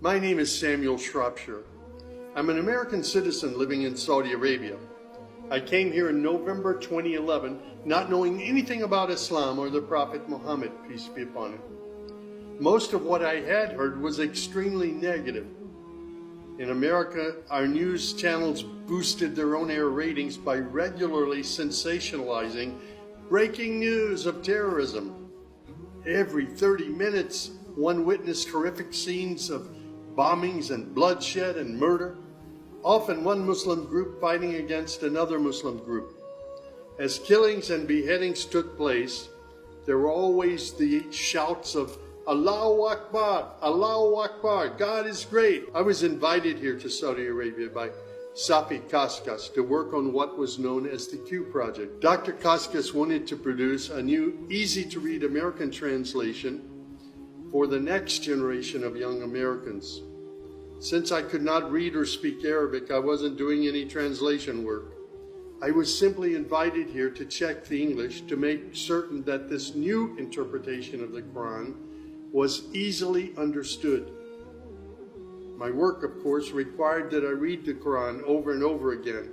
My name is Samuel Shropshire. I'm an American citizen living in Saudi Arabia. I came here in November 2011, not knowing anything about Islam or the Prophet Muhammad, peace be upon him. Most of what I had heard was extremely negative. In America, our news channels boosted their on-air ratings by regularly sensationalizing breaking news of terrorism. Every 30 minutes, one witnessed horrific scenes of bombings and bloodshed and murder, often one Muslim group fighting against another Muslim group. As killings and beheadings took place, there were always the shouts of Allahu Akbar, Allahu Akbar, God is great. I was invited here to Saudi Arabia by Safi Kaskas to work on what was known as the Q Project. Dr. Kaskas wanted to produce a new, easy-to-read American translation for the next generation of young Americans. Since I could not read or speak Arabic, I wasn't doing any translation work. I was simply invited here to check the English to make certain that this new interpretation of the Quran was easily understood. My work, of course, required that I read the Quran over and over again.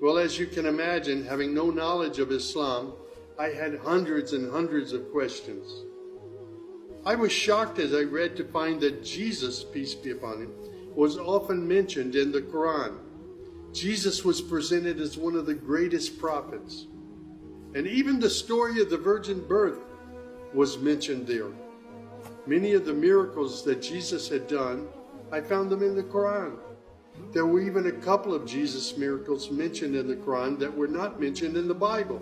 Well, as you can imagine, having no knowledge of Islam, I had hundreds and hundreds of questions. I was shocked as I read to find that Jesus, peace be upon him, was often mentioned in the Quran. Jesus was presented as one of the greatest prophets. And even the story of the virgin birth was mentioned there. Many of the miracles that Jesus had done, I found them in the Quran. There were even a couple of Jesus miracles mentioned in the Quran that were not mentioned in the Bible.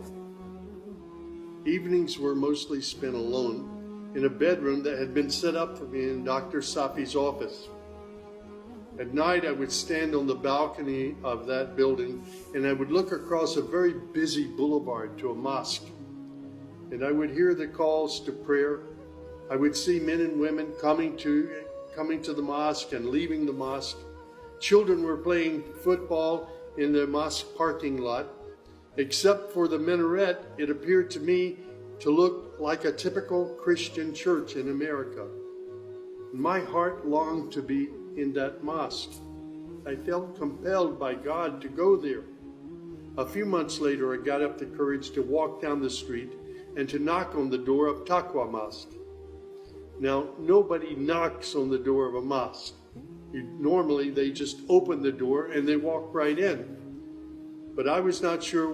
Evenings were mostly spent alone in a bedroom that had been set up for me in Dr. Safi's office. At night, I would stand on the balcony of that building and I would look across a very busy boulevard to a mosque. And I would hear the calls to prayer. I would see men and women coming to the mosque and leaving the mosque. Children were playing football in the mosque parking lot. Except for the minaret, it appeared to me to look like a typical Christian church in America. My heart longed to be in that mosque. I felt compelled by God to go there. A few months later, I got up the courage to walk down the street and to knock on the door of Taqwa Mosque. Now, nobody knocks on the door of a mosque. Normally, they just open the door and they walk right in. But I was not sure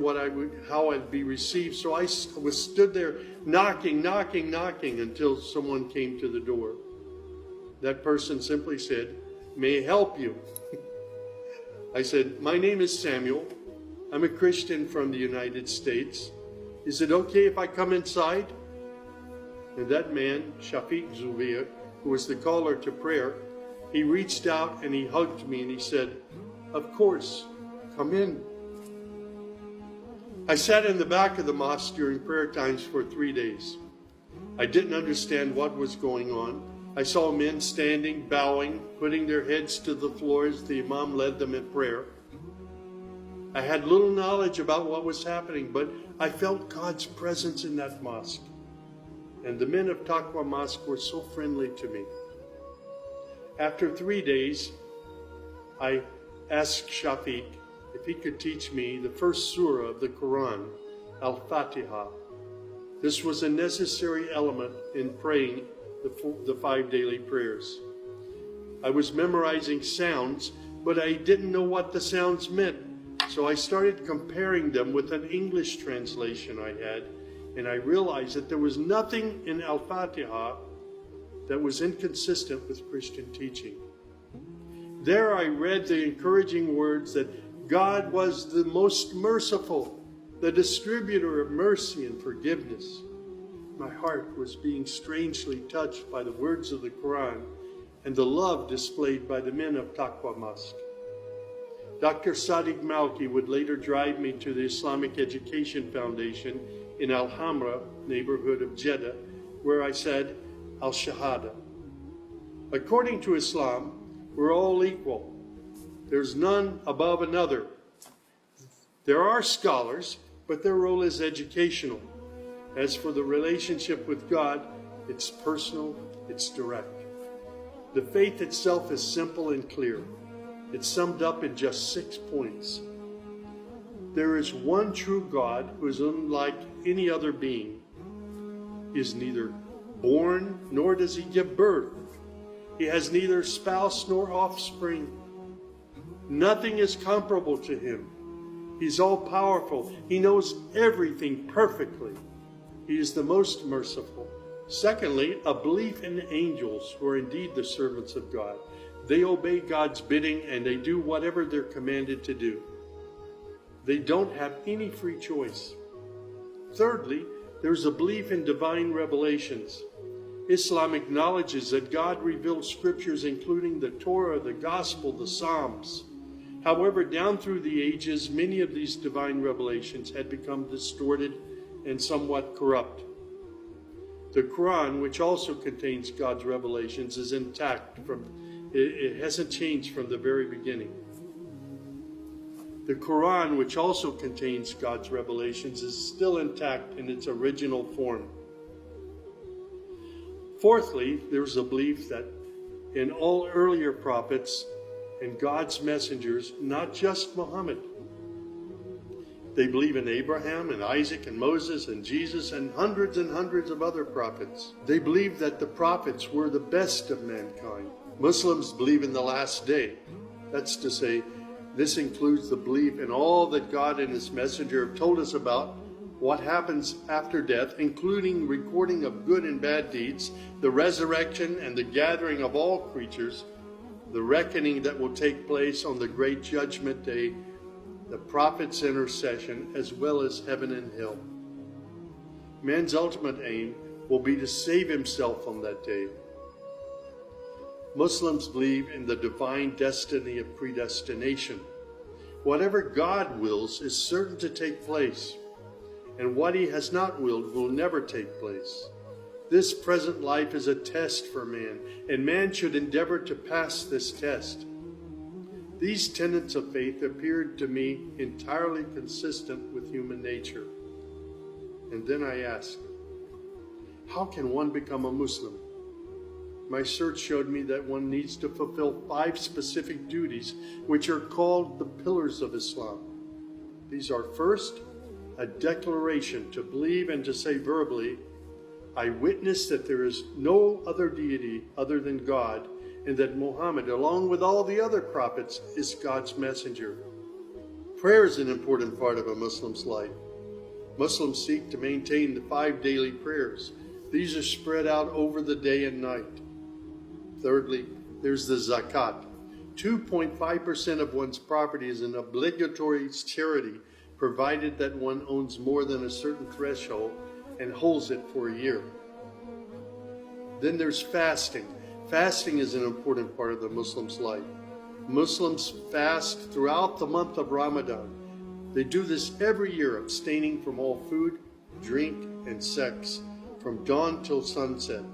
how I'd be received, so I stood there knocking until someone came to the door. That person simply said, "May I help you?" I said, "My name is Samuel. I'm a Christian from the United States. Is it okay if I come inside?" And that man, Shafiq Zubir, who was the caller to prayer, he reached out and he hugged me and he said, "Of course, come in." I sat in the back of the mosque during prayer times for 3 days. I didn't understand what was going on. I saw men standing, bowing, putting their heads to the floor as the Imam led them in prayer. I had little knowledge about what was happening, but I felt God's presence in that mosque. And the men of Taqwa Mosque were so friendly to me. After 3 days, I asked Shafiq if he could teach me the first surah of the Quran, Al-Fatiha. This was a necessary element in praying the 5 daily prayers. I was memorizing sounds, but I didn't know what the sounds meant. So I started comparing them with an English translation I had, and I realized that there was nothing in Al-Fatiha that was inconsistent with Christian teaching. There I read the encouraging words that God was the most merciful, the distributor of mercy and forgiveness. My heart was being strangely touched by the words of the Quran and the love displayed by the men of Taqwa Mosque. Dr. Sadiq Malki would later drive me to the Islamic Education Foundation in Al-Hamra, neighborhood of Jeddah, where I said Al-Shahada. According to Islam, we're all equal. There's none above another. There are scholars, but their role is educational. As for the relationship with God, it's personal, it's direct. The faith itself is simple and clear. It's summed up in just 6 points. There is one true God who is unlike any other being. He is neither born nor does he give birth. He has neither spouse nor offspring. Nothing is comparable to him. He's all-powerful. He knows everything perfectly. He is the most merciful. Secondly, a belief in angels who are indeed the servants of God. They obey God's bidding and they do whatever they're commanded to do. They don't have any free choice. Thirdly, there's a belief in divine revelations. Islam acknowledges that God revealed scriptures including the Torah, the Gospel, the Psalms. However, down through the ages, many of these divine revelations had become distorted and somewhat corrupt. The Quran, which also contains God's revelations, is intact. It hasn't changed from the very beginning. The Quran, which also contains God's revelations, is still intact in its original form. Fourthly, there's a belief that in all earlier prophets and God's messengers, not just Muhammad. They believe in Abraham and Isaac and Moses and Jesus and hundreds of other prophets. They believe that the prophets were the best of mankind. Muslims believe in the last day. That's to say, this includes the belief in all that God and his messenger have told us about what happens after death, including recording of good and bad deeds, the resurrection and the gathering of all creatures, the reckoning that will take place on the great judgment day, the prophet's intercession, as well as heaven and hell. Man's ultimate aim will be to save himself on that day. Muslims believe in the divine destiny of predestination. Whatever God wills is certain to take place, and what he has not willed will never take place. This present life is a test for man, and man should endeavor to pass this test. These tenets of faith appeared to me entirely consistent with human nature. And then I asked, how can one become a Muslim? My search showed me that one needs to fulfill 5 specific duties, which are called the pillars of Islam. These are: first, a declaration to believe and to say verbally, I witness that there is no other deity other than God, and that Muhammad, along with all the other prophets, is God's messenger. Prayer is an important part of a Muslim's life. Muslims seek to maintain the 5 daily prayers. These are spread out over the day and night. Thirdly, there's the zakat. 2.5% of one's property is an obligatory charity, provided that one owns more than a certain threshold and holds it for a year. Then there's fasting. Fasting is an important part of the Muslim's life. Muslims fast throughout the month of Ramadan. They do this every year, abstaining from all food, drink, and sex, from dawn till sunset.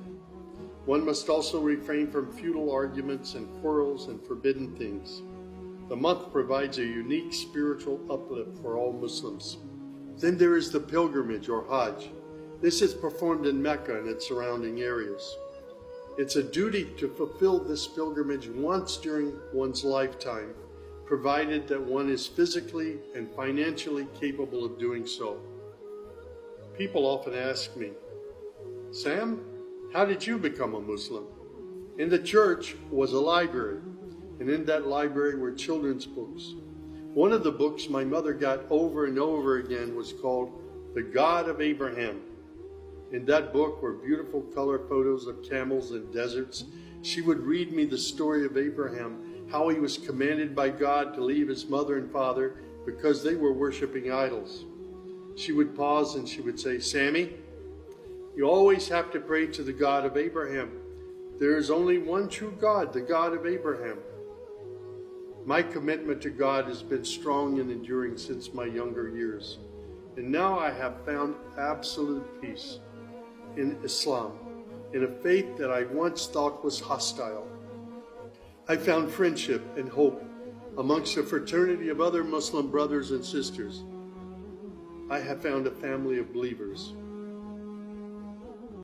One must also refrain from futile arguments and quarrels and forbidden things. The month provides a unique spiritual uplift for all Muslims. Then there is the pilgrimage or Hajj. This is performed in Mecca and its surrounding areas. It's a duty to fulfill this pilgrimage once during one's lifetime, provided that one is physically and financially capable of doing so. People often ask me, Sam, how did you become a Muslim? In the church was a library, and in that library were children's books. One of the books my mother got over and over again was called The God of Abraham. In that book were beautiful color photos of camels and deserts. She would read me the story of Abraham, how he was commanded by God to leave his mother and father because they were worshiping idols. She would pause and she would say, Sammy, you always have to pray to the God of Abraham. There is only one true God, the God of Abraham. My commitment to God has been strong and enduring since my younger years. And now I have found absolute peace in Islam, in a faith that I once thought was hostile. I found friendship and hope amongst a fraternity of other Muslim brothers and sisters. I have found a family of believers.